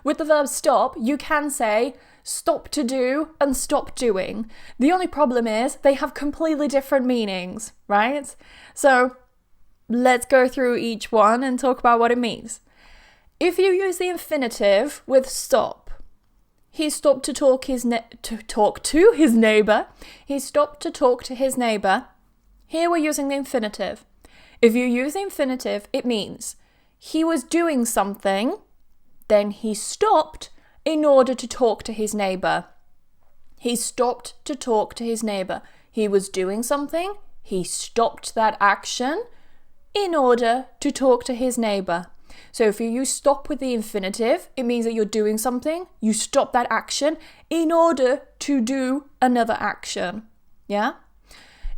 with the verb stop, you can say stop to do and stop doing. The only problem is they have completely different meanings, right? So let's go through each one and talk about what it means. If you use the infinitive with stop, he stopped to talk to his neighbor. He stopped to talk to his neighbor. Here we're using the infinitive. If you use the infinitive, it means he was doing something, then he stopped in order to talk to his neighbor. He stopped to talk to his neighbor. He was doing something, he stopped that action in order to talk to his neighbor. So if you use stop with the infinitive, it means that you're doing something, you stop that action in order to do another action. Yeah?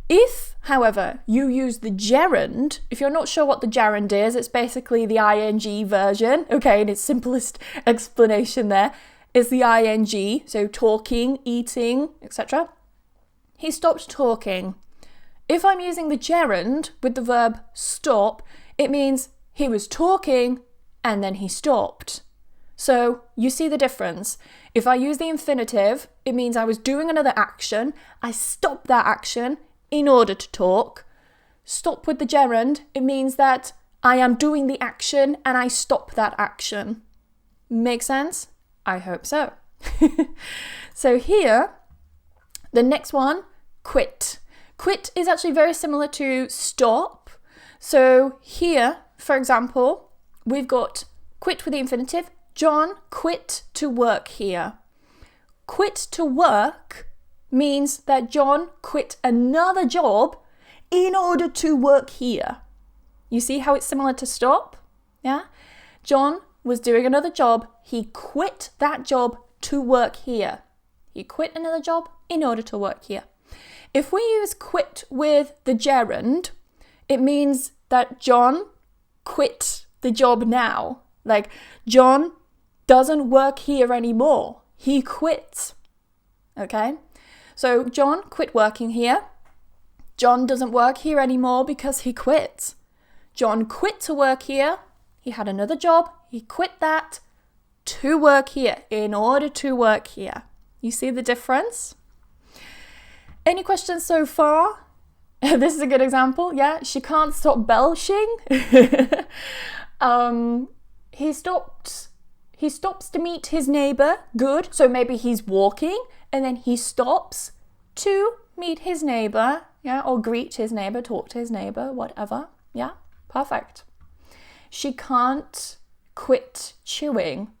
If, however, you use the gerund, if you're not sure what the gerund is, it's basically the ing version, okay, in its simplest explanation there, is the ing, so talking, eating, etc. He stopped talking. If I'm using the gerund with the verb stop, it means he was talking and then he stopped. So you see the difference. If I use the infinitive, it means I was doing another action, I stopped that action in order to talk. Stop with the gerund, it means that I am doing the action and I stop that action. Make sense? I hope so. So here, the next one, quit. Quit is actually very similar to stop. So here, for example, we've got quit with the infinitive. John quit to work here. Quit to work means that John quit another job in order to work here. You see how it's similar to stop? Yeah? John was doing another job. He quit that job to work here. He quit another job in order to work here. If we use quit with the gerund, it means that John quit the job now. Like, John doesn't work here anymore. He quit. Okay? So John quit working here. John doesn't work here anymore because he quit. John quit to work here. He had another job. He quit that to work here, in order to work here. You see the difference? Any questions so far? This is a good example. Yeah, she can't stop belching. He stops to meet his neighbor. Good. So maybe he's walking and then he stops to meet his neighbor. Yeah, or greet his neighbor, talk to his neighbor, whatever. Yeah, perfect. She can't quit chewing.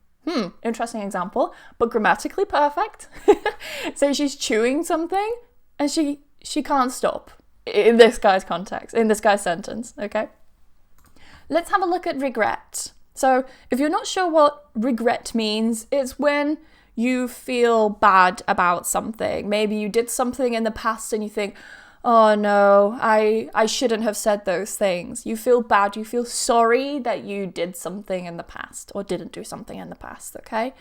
Interesting example, but grammatically perfect. So she's chewing something and she can't stop in this guy's context, in this guy's sentence, okay? Let's have a look at regret. So if you're not sure what regret means, it's when you feel bad about something. Maybe you did something in the past and you think, oh no, I shouldn't have said those things. You feel bad, you feel sorry that you did something in the past or didn't do something in the past, okay?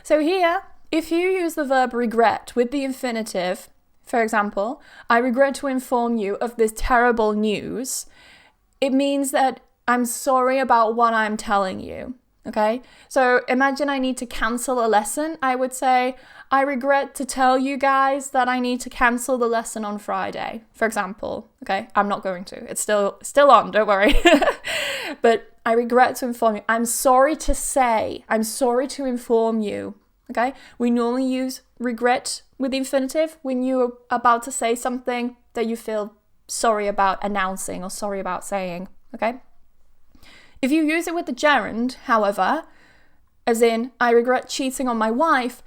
So here, if you use the verb regret with the infinitive, for example, I regret to inform you of this terrible news, it means that I'm sorry about what I'm telling you, okay? So imagine I need to cancel a lesson. I would say, I regret to tell you guys that I need to cancel the lesson on Friday, for example, okay? I'm not going to. It's still on, don't worry. But I regret to inform you. I'm sorry to say. I'm sorry to inform you, okay? We normally use regret with the infinitive when you're about to say something that you feel sorry about announcing or sorry about saying, okay? If you use it with the gerund, however, as in, I regret cheating on my wife,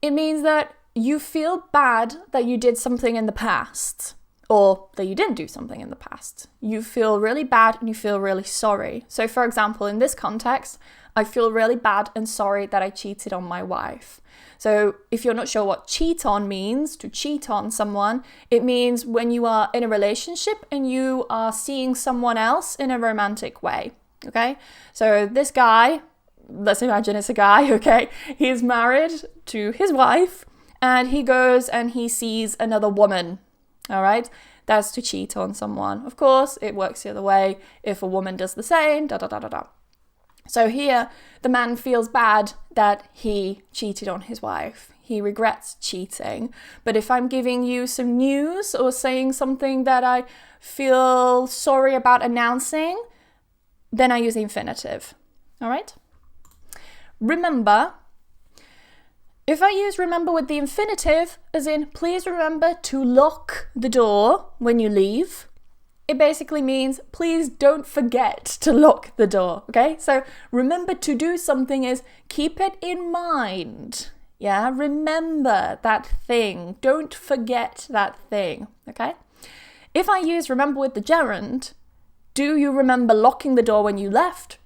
it means that you feel bad that you did something in the past or that you didn't do something in the past. You feel really bad and you feel really sorry. So for example, in this context, I feel really bad and sorry that I cheated on my wife. So if you're not sure what cheat on means, to cheat on someone, it means when you are in a relationship and you are seeing someone else in a romantic way, okay? So this guy, let's imagine it's a guy, okay? He's married to his wife and he goes and he sees another woman, all right? That's to cheat on someone. Of course, it works the other way. If a woman does the same, So here, the man feels bad that he cheated on his wife. He regrets cheating. But if I'm giving you some news or saying something that I feel sorry about announcing, then I use the infinitive. All right? Remember. If I use remember with the infinitive, as in please remember to lock the door when you leave, it basically means please don't forget to lock the door, okay? So remember to do something is keep it in mind. Yeah, remember that thing. Don't forget that thing, okay? If I use remember with the gerund, do you remember locking the door when you left?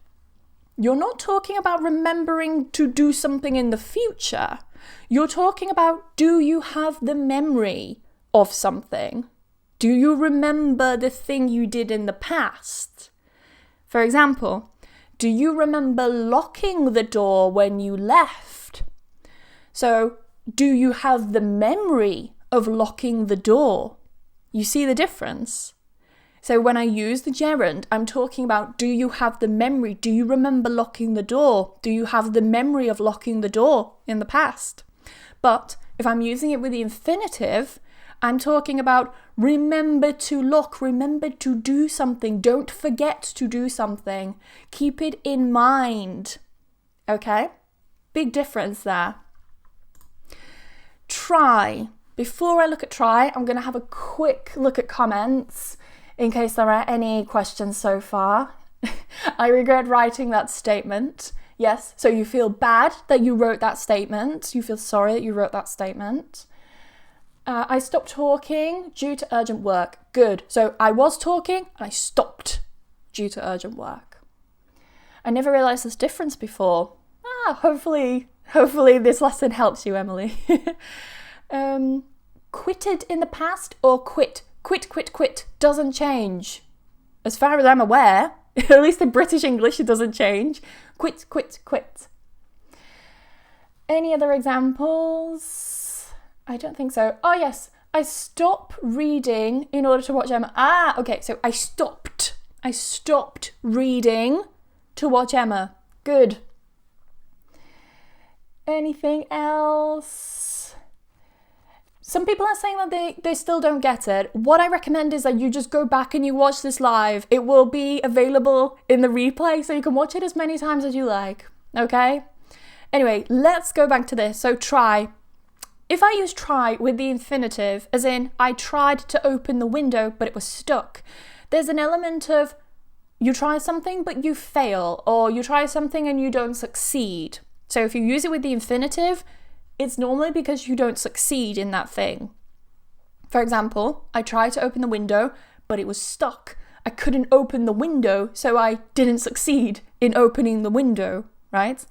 You're not talking about remembering to do something in the future. You're talking about, do you have the memory of something? Do you remember the thing you did in the past? For example, do you remember locking the door when you left? So, do you have the memory of locking the door? You see the difference? So when I use the gerund, I'm talking about, do you have the memory? Do you remember locking the door? Do you have the memory of locking the door in the past? But if I'm using it with the infinitive, I'm talking about remember to lock, remember to do something. Don't forget to do something. Keep it in mind. Okay? Big difference there. Try. Before I look at try, I'm going to have a quick look at comments in case there are any questions so far. I regret writing that statement. Yes, so you feel bad that you wrote that statement. You feel sorry that you wrote that statement. I stopped talking due to urgent work. Good. So I was talking and I stopped due to urgent work. I never realised this difference before. Hopefully this lesson helps you, Emily. Quitted in the past or quit? Quit doesn't change. As far as I'm aware, at least in British English, it doesn't change. Quit. Any other examples? I don't think so. Oh yes, I stop reading in order to watch Emma. Okay, so I stopped reading to watch Emma. Good. Anything else? Some people are saying that they still don't get it. What I recommend is that you just go back and you watch this live. It will be available in the replay, so you can watch it as many times as you like. Okay? Anyway, let's go back to this. So try. If I use try with the infinitive, as in I tried to open the window, but it was stuck, there's an element of you try something, but you fail, or you try something and you don't succeed. So if you use it with the infinitive, it's normally because you don't succeed in that thing. For example, I tried to open the window, but it was stuck. I couldn't open the window, so I didn't succeed in opening the window, right?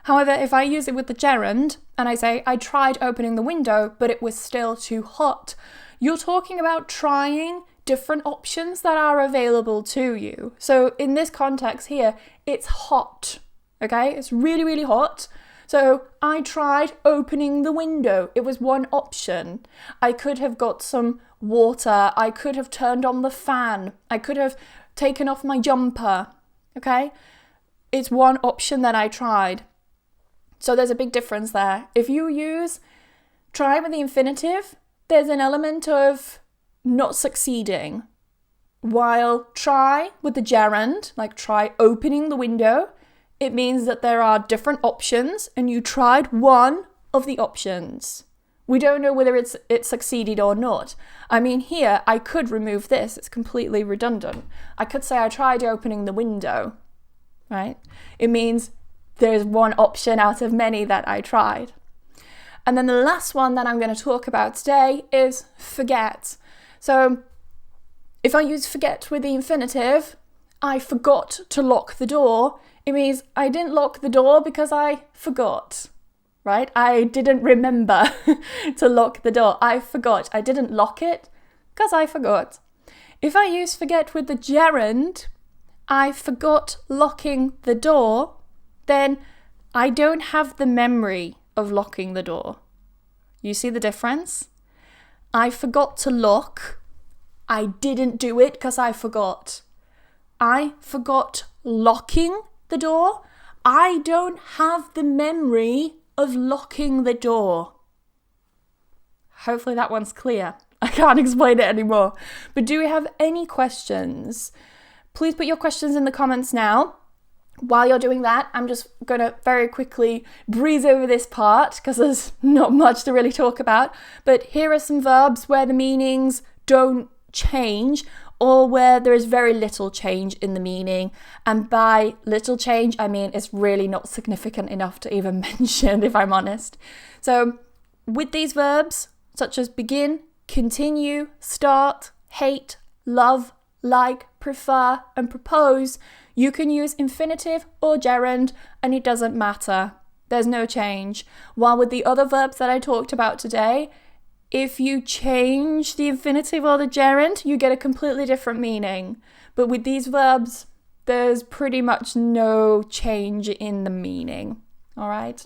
However, if I use it with the gerund, and I say, I tried opening the window, but it was still too hot, you're talking about trying different options that are available to you. So in this context here, it's hot, okay? It's really, really hot. So I tried opening the window. It was one option. I could have got some water. I could have turned on the fan. I could have taken off my jumper. Okay? It's one option that I tried. So there's a big difference there. If you use try with the infinitive, there's an element of not succeeding. While try with the gerund, like try opening the window, it means that there are different options and you tried one of the options. We don't know whether it succeeded or not. I mean, here, I could remove this. It's completely redundant. I could say I tried opening the window, right? It means there's one option out of many that I tried. And then the last one that I'm going to talk about today is forget. So if I use forget with the infinitive, I forgot to lock the door. It means I didn't lock the door because I forgot, right? I didn't remember to lock the door. I forgot. I didn't lock it because I forgot. If I use forget with the gerund, I forgot locking the door, then I don't have the memory of locking the door. You see the difference? I forgot to lock. I didn't do it because I forgot. I forgot locking the door. I don't have the memory of locking the door. Hopefully that one's clear. I can't explain it anymore. But do we have any questions? Please put your questions in the comments now. While you're doing that, I'm just going to very quickly breeze over this part because there's not much to really talk about. But here are some verbs where the meanings don't change or where there is very little change in the meaning. And by little change, I mean it's really not significant enough to even mention, if I'm honest. So with these verbs, such as begin, continue, start, hate, love, like, prefer, and propose, you can use infinitive or gerund, and it doesn't matter. There's no change. While with the other verbs that I talked about today, if you change the infinitive or the gerund, you get a completely different meaning. But with these verbs, there's pretty much no change in the meaning. All right?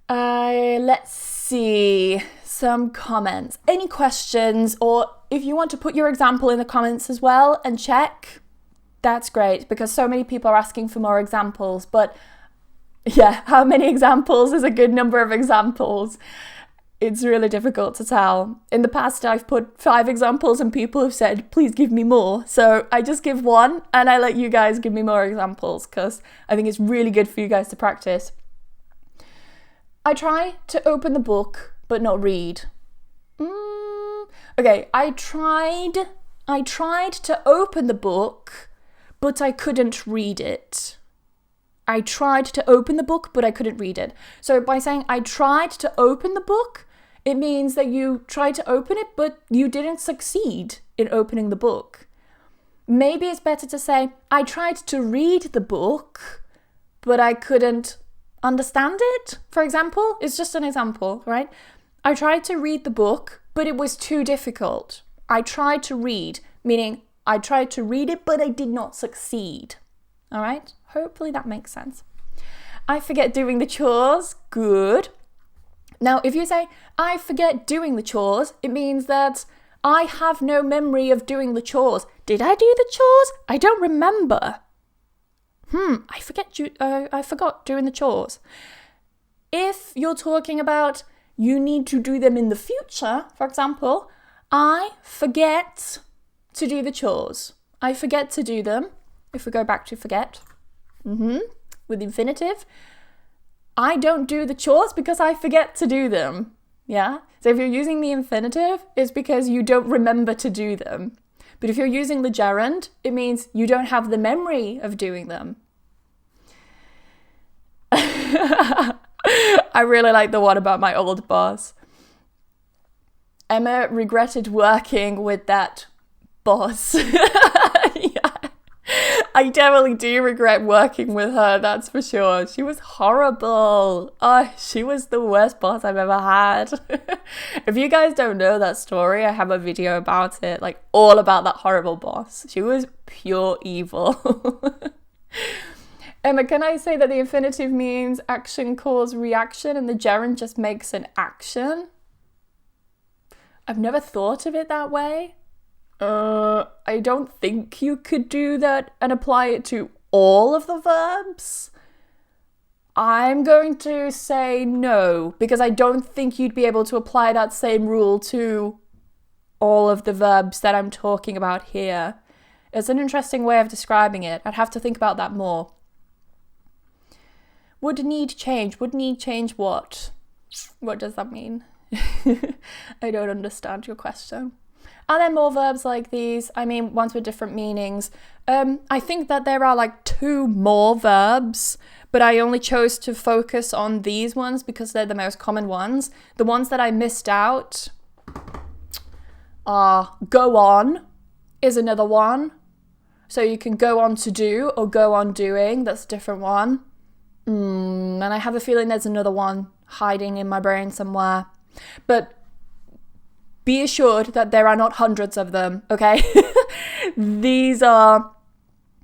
Let's see some comments. Any questions, or if you want to put your example in the comments as well and check, that's great, because so many people are asking for more examples. But yeah, how many examples is a good number of examples? It's really difficult to tell. In the past, I've put 5 examples and people have said, please give me more. So I just give 1 and I let you guys give me more examples because I think it's really good for you guys to practice. I try to open the book, but not read. Okay, I tried to open the book, but I couldn't read it. I tried to open the book, but I couldn't read it. So by saying I tried to open the book, it means that you tried to open it, but you didn't succeed in opening the book. Maybe it's better to say I tried to read the book, but I couldn't understand it, for example. It's just an example, right? I tried to read the book, but it was too difficult. I tried to read, meaning I tried to read it, but I did not succeed. All right? Hopefully that makes sense. I forget doing the chores. Good. Now, if you say, I forget doing the chores, it means that I have no memory of doing the chores. Did I do the chores? I don't remember. I forgot doing the chores. If you're talking about you need to do them in the future, for example, I forget to do the chores. I forget to do them. If we go back to forget, with infinitive, I don't do the chores because I forget to do them. Yeah? So if you're using the infinitive, it's because you don't remember to do them. But if you're using the gerund, it means you don't have the memory of doing them. I really like the one about my old boss. Emma regretted working with that boss. Yeah. I definitely do regret working with her, that's for sure. She was horrible. Oh, she was the worst boss I've ever had. If you guys don't know that story, I have a video about it, like all about that horrible boss. She was pure evil. Emma, can I say that the infinitive means action cause reaction and the gerund just makes an action? I've never thought of it that way. I don't think you could do that and apply it to all of the verbs. I'm going to say no, because I don't think you'd be able to apply that same rule to all of the verbs that I'm talking about here. It's an interesting way of describing it. I'd have to think about that more. Would need change. Would need change what? What does that mean? I don't understand your question. Are there more verbs like these? I mean, ones with different meanings. I think that there are like 2 more verbs, but I only chose to focus on these ones because they're the most common ones. The ones that I missed out are go on is another one. So you can go on to do or go on doing. That's a different one. And I have a feeling there's another one hiding in my brain somewhere. But be assured that there are not hundreds of them, okay? These are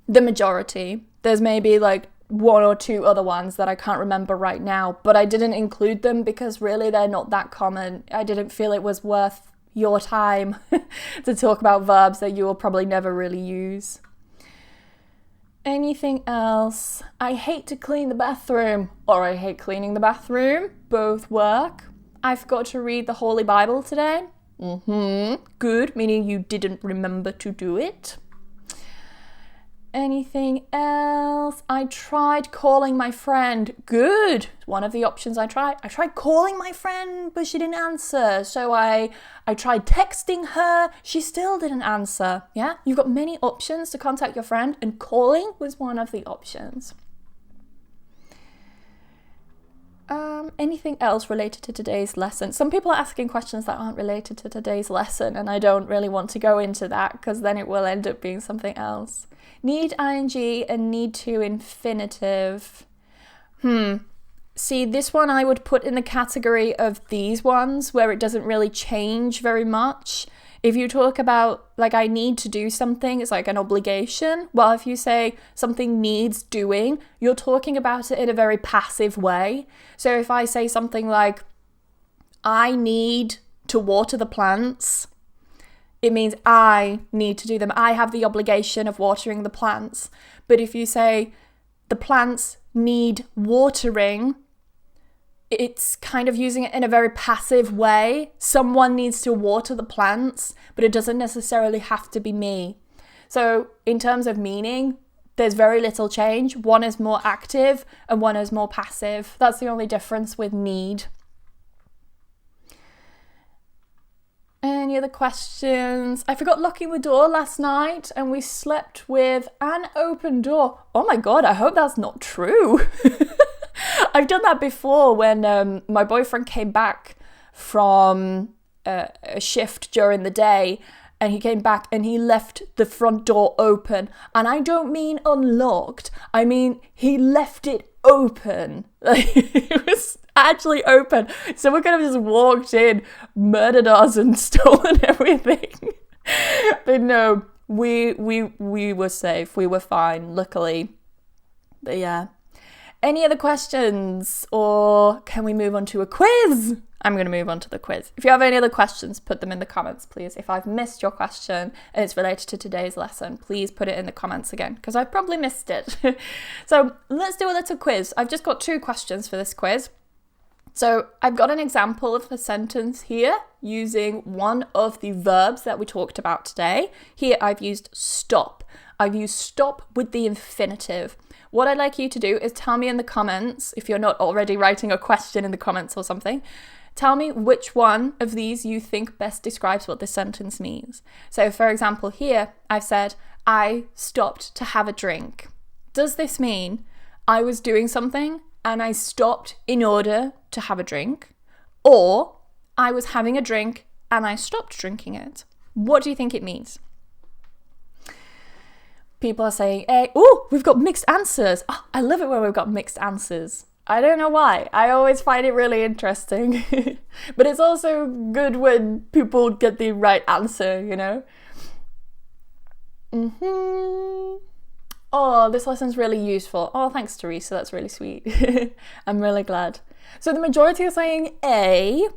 the majority. There's maybe like 1 or 2 other ones that I can't remember right now, but I didn't include them because really they're not that common. I didn't feel it was worth your time to talk about verbs that you will probably never really use. Anything else? I hate to clean the bathroom, or I hate cleaning the bathroom. Both work. I forgot to read the Holy Bible today. Good, meaning you didn't remember to do it. Anything else? I tried calling my friend. Good. One of the options I tried. I tried calling my friend, but she didn't answer. So I tried texting her. She still didn't answer. Yeah? You've got many options to contact your friend, and calling was one of the options. Anything else related to today's lesson? Some people are asking questions that aren't related to today's lesson, and I don't really want to go into that because then it will end up being something else. Need ing and need to infinitive. See, this one I would put in the category of these ones where it doesn't really change very much. If you talk about, like, I need to do something, it's like an obligation. Well, if you say something needs doing, you're talking about it in a very passive way. So if I say something like, I need to water the plants, it means I need to do them. I have the obligation of watering the plants. But if you say the plants need watering, it's kind of using it in a very passive way. Someone needs to water the plants, but it doesn't necessarily have to be me. So in terms of meaning, there's very little change. One is more active and one is more passive. That's the only difference with need. Any other questions? I forgot locking the door last night and we slept with an open door. Oh my God, I hope that's not true. I've done that before when my boyfriend came back from a shift during the day, and he came back and he left the front door open. And I don't mean unlocked. I mean, he left it open. Like, it was actually open. Someone could have just walked in, murdered us and stolen everything. But no, we were safe. We were fine, luckily. But yeah. Any other questions, or can we move on to a quiz? I'm going to move on to the quiz. If you have any other questions, put them in the comments, please. If I've missed your question and it's related to today's lesson, please put it in the comments again, because I've probably missed it. So let's do a little quiz. I've just got 2 questions for this quiz. So I've got an example of a sentence here using one of the verbs that we talked about today. Here I've used stop. I've used stop with the infinitive. What I'd like you to do is tell me in the comments, if you're not already writing a question in the comments or something, tell me which one of these you think best describes what this sentence means. So for example, here I've said, I stopped to have a drink. Does this mean I was doing something and I stopped in order to have a drink? Or I was having a drink and I stopped drinking it? What do you think it means? People are saying, oh, we've got mixed answers. Oh, I love it when we've got mixed answers. I don't know why. I always find it really interesting. But it's also good when people get the right answer, you know? Oh, this lesson's really useful. Oh, thanks, Teresa. That's really sweet. I'm really glad. So the majority are saying A.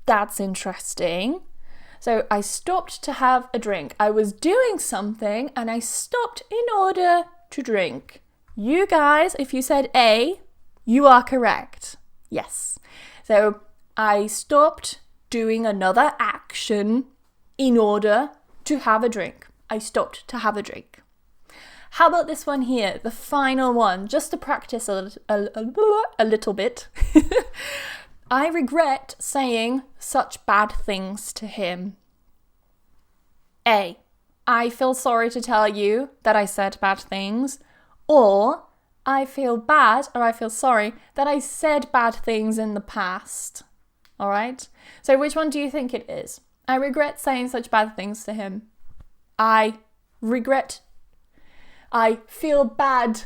That's interesting. So I stopped to have a drink. I was doing something and I stopped in order to drink. You guys, if you said A, you are correct. Yes. So I stopped doing another action in order to have a drink. I stopped to have a drink. How about this one here, the final one, just to practice a little bit. I regret saying such bad things to him. A. I feel sorry to tell you that I said bad things. Or I feel bad, or I feel sorry that I said bad things in the past. All right? So which one do you think it is? I regret saying such bad things to him. I feel bad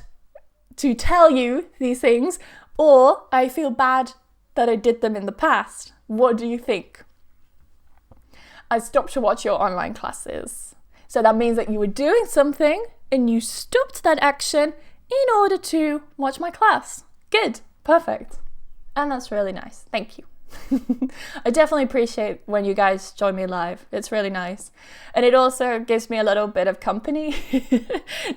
to tell you these things, or I feel bad that I did them in the past. What do you think? I stopped to watch your online classes. So that means that you were doing something and you stopped that action in order to watch my class. Good, perfect. And that's really nice. Thank you. I definitely appreciate when you guys join me live. It's really nice. And it also gives me a little bit of company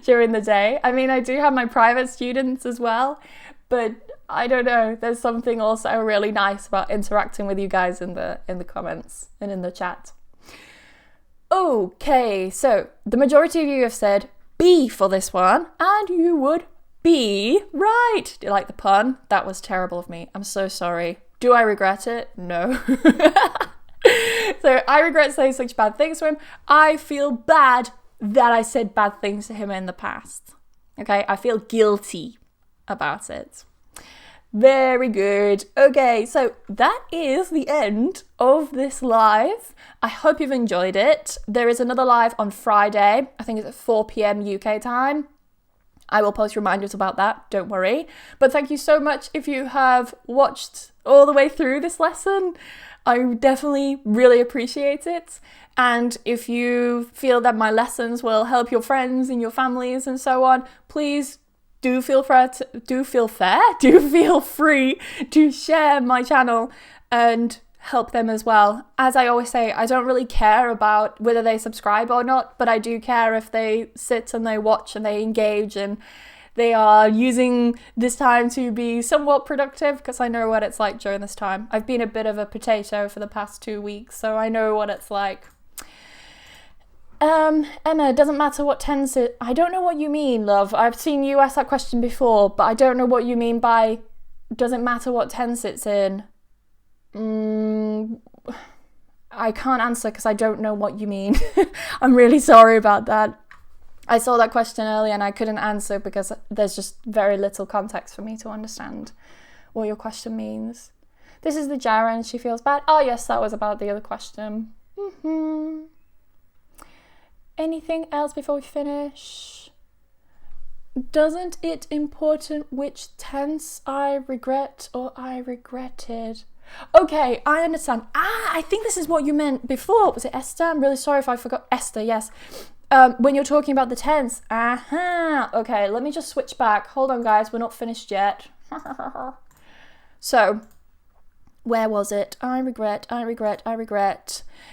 during the day. I mean, I do have my private students as well, but I don't know, there's something also really nice about interacting with you guys in the comments and in the chat. Okay, so the majority of you have said B for this one, and you would be right. Do you like the pun? That was terrible of me. I'm so sorry. Do I regret it? No. So I regret saying such bad things to him. I feel bad that I said bad things to him in the past. Okay, I feel guilty about it. Very good. Okay, so that is the end of this live. I hope you've enjoyed it. There is another live on Friday. I think it's at 4 p.m. UK time. I will post reminders about that, don't worry. But thank you so much if you have watched all the way through this lesson. I definitely really appreciate it. And if you feel that my lessons will help your friends and your families and so on, please do feel free to share my channel and help them as well. As I always say, I don't really care about whether they subscribe or not, but I do care if they sit and they watch and they engage and they are using this time to be somewhat productive, because I know what it's like during this time. I've been a bit of a potato for the past 2 weeks, so I know what it's like. Emma, it doesn't matter what tense it... I don't know what you mean, love. I've seen you ask that question before, but I don't know what you mean by doesn't matter what tense it's in. I can't answer because I don't know what you mean. I'm really sorry about that. I saw that question earlier and I couldn't answer because there's just very little context for me to understand what your question means. This is the Jara and she feels bad. Oh yes, that was about the other question. Anything else before we finish? Doesn't it important which tense I regret or I regretted? Okay, I understand. I think this is what you meant before. Was it Esther? I'm really sorry if I forgot. Esther, yes. When you're talking about the tense. Okay, let me just switch back. Hold on, guys. We're not finished yet. So, where was it? I regret.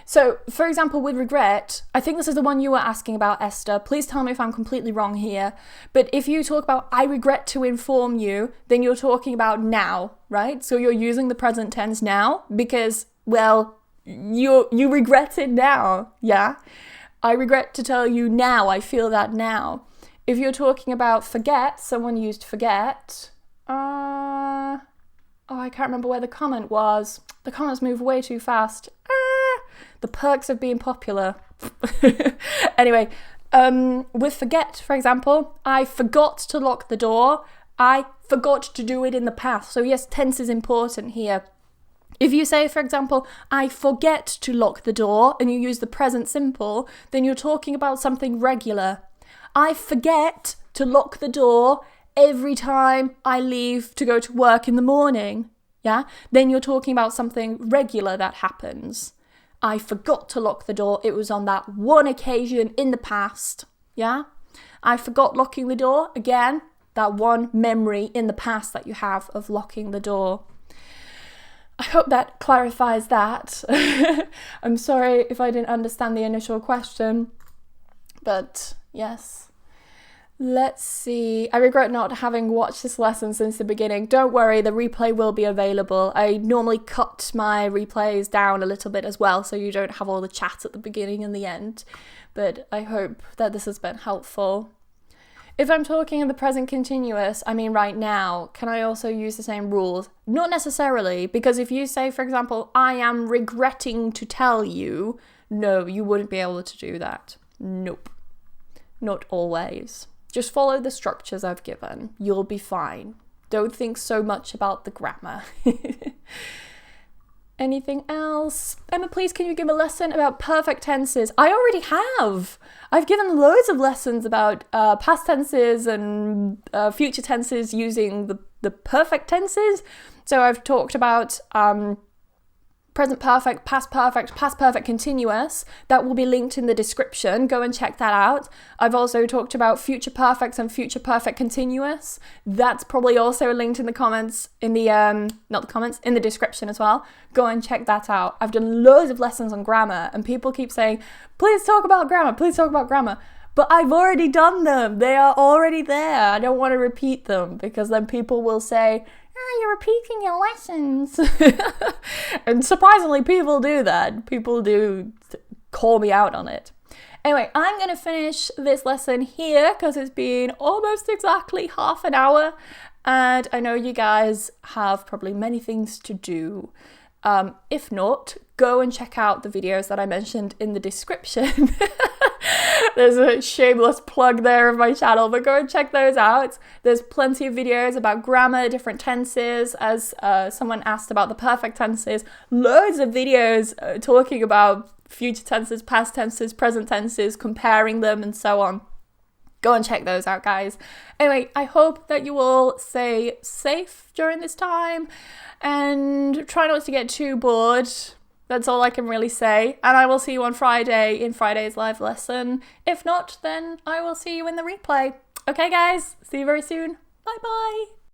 So, for example, with regret, I think this is the one you were asking about, Esther. Please tell me if I'm completely wrong here. But if you talk about, I regret to inform you, then you're talking about now, right? So you're using the present tense now because, well, you regret it now, yeah? I regret to tell you now, I feel that now. If you're talking about forget, someone used forget. I can't remember where the comment was. The comments move way too fast. The perks of being popular. Anyway, with forget, for example, I forgot to lock the door. I forgot to do it in the past. So yes, tense is important here. If you say, for example, I forget to lock the door, and you use the present simple, then you're talking about something regular. I forget to lock the door every time I leave to go to work in the morning. Yeah? Then you're talking about something regular that happens. I forgot to lock the door. It was on that one occasion in the past. Yeah? I forgot locking the door. Again, that one memory in the past that you have of locking the door. I hope that clarifies that. I'm sorry if I didn't understand the initial question. But yes. Let's see. I regret not having watched this lesson since the beginning. Don't worry, the replay will be available. I normally cut my replays down a little bit as well, so you don't have all the chat at the beginning and the end. But I hope that this has been helpful. If I'm talking in the present continuous, I mean right now, can I also use the same rules? Not necessarily, because if you say, for example, I am regretting to tell you, no, you wouldn't be able to do that. Nope. Not always. Just follow the structures I've given. You'll be fine. Don't think so much about the grammar. Anything else? Emma, please, can you give a lesson about perfect tenses? I already have. I've given loads of lessons about past tenses and future tenses using the perfect tenses. So I've talked about present perfect, past perfect continuous. That will be linked in the description. Go and check that out. I've also talked about future perfect and future perfect continuous. That's probably also linked in the comments, in the, not the comments, in the description as well. Go and check that out. I've done loads of lessons on grammar and people keep saying, please talk about grammar, please talk about grammar. But I've already done them. They are already there. I don't want to repeat them because then people will say, oh, you're repeating your lessons. And surprisingly, people do that. People do call me out on it. Anyway, I'm going to finish this lesson here because it's been almost exactly half an hour. And I know you guys have probably many things to do. If not, go and check out the videos that I mentioned in the description. There's a shameless plug there of my channel, but go and check those out. There's plenty of videos about grammar, different tenses, as someone asked about the perfect tenses. Loads of videos talking about future tenses, past tenses, present tenses, comparing them and so on. Go and check those out, guys. Anyway, I hope that you all stay safe during this time and try not to get too bored. That's all I can really say. And I will see you on Friday in Friday's live lesson. If not, then I will see you in the replay. Okay, guys, see you very soon. Bye-bye.